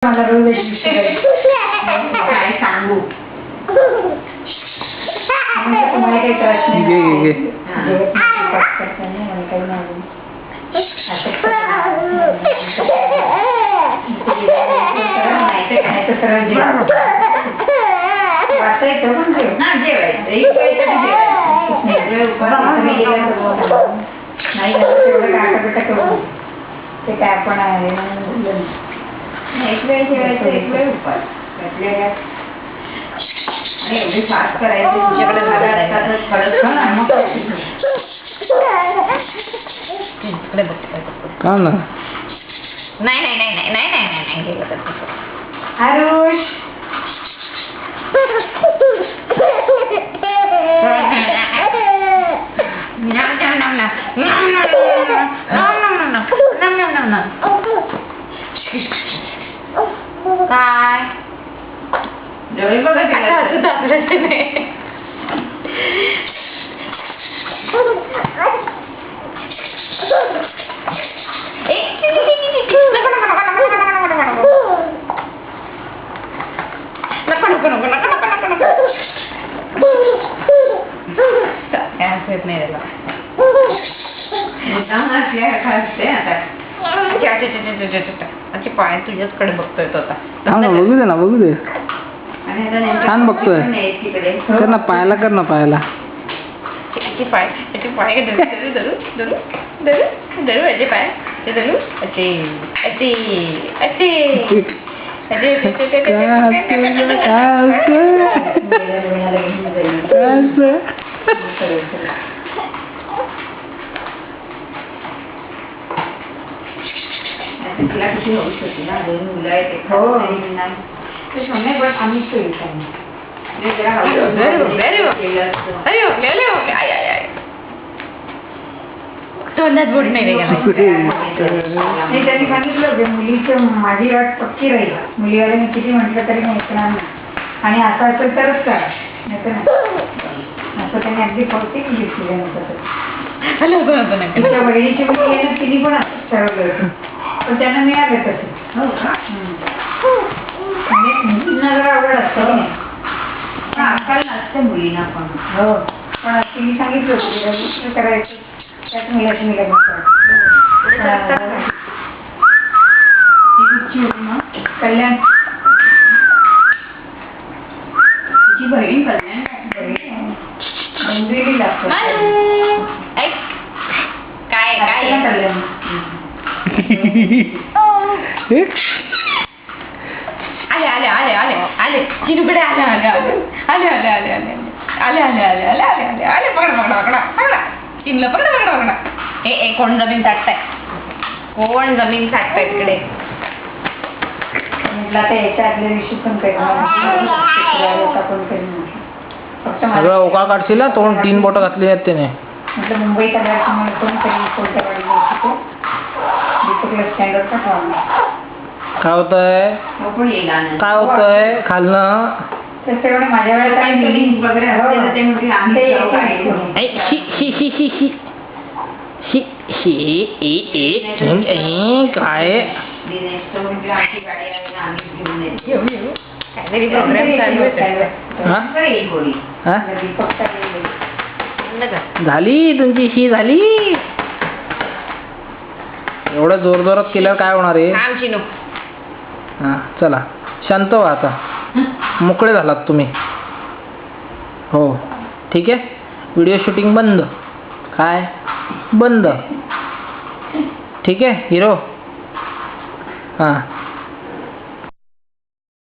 मला रोज काय सांगू तुम्हाला काही त्रास नाही ते काय पण आहे एक वेळ जेवायचं एक वेळ उपास आणि एवढी फास्ट करायची तुझ्याकडे का ना नाही नाही नाही नाही नाही नाही नाही आरुष काय जवळ बघा पाय तुझ्याचकडे बघतोय तो आता बघू दे ना बघू दे छान बघतोय कर ना पायाला कर ना पायाला पाय पाय धरू धरू धरू धरू धरू असे पाय ते धरू असे असे असे तिला किती हौस होती ना दोन मुलं आहेत ते सोने पण आम्ही तोंडात बोट नाही त्यांनी सांगितलं मुलीचं माझी वाट पक्की राहील मुलीवाल्याने किती म्हटलं तरी नाही ऐकणार नाही आणि असं असेल तरच काय नाही तर नाही असं त्यांनी अगदी पौष्टिक घेतल्यानंतर तिच्या बहिणीची मुली आहे ना तिने पण ठरवलं होतं पण त्यांना मिळालं तसं मुलींना जरा आवड असतं नाही आजकाल नसतं मुलींना पण हो पण तिने सांगितलं होतं करायचं त्यात मुलाची लग्न कल्याण तिची बहीण कल्याण बंदिली लागतो काय काय कल्याण आले आले आले आले आले चिनुकडे आले आले आले आले आले आले आले आले आले आले आले आले आले पकडा पकडा पकडा पकडा चिनलं पकडा पकडा पकडा ए कोण जमीन टाकताय कोण जमीन टाकताय तिकडे म्हटलं तर याच्या आदल्या दिवशी पण सगळं ओका काढशील तोंड 3 बोटं घातली आहेत त्याने म्हटलं मुंबईत आल्यावर कोणतरी कोणत्या गाडी दीपक स्टँडवर का काय होतंय काय होतंय खालनं माझ्या वेळेला काय झाली तुमची शी झाली एवढं जोर जोरात केल्यावर काय होणार आहे हा चला शांत व्हा आता मोकळे झालात तुम्ही हो ठीक आहे व्हिडिओ शूटिंग बंद काय बंद ठीक आहे हिरो हां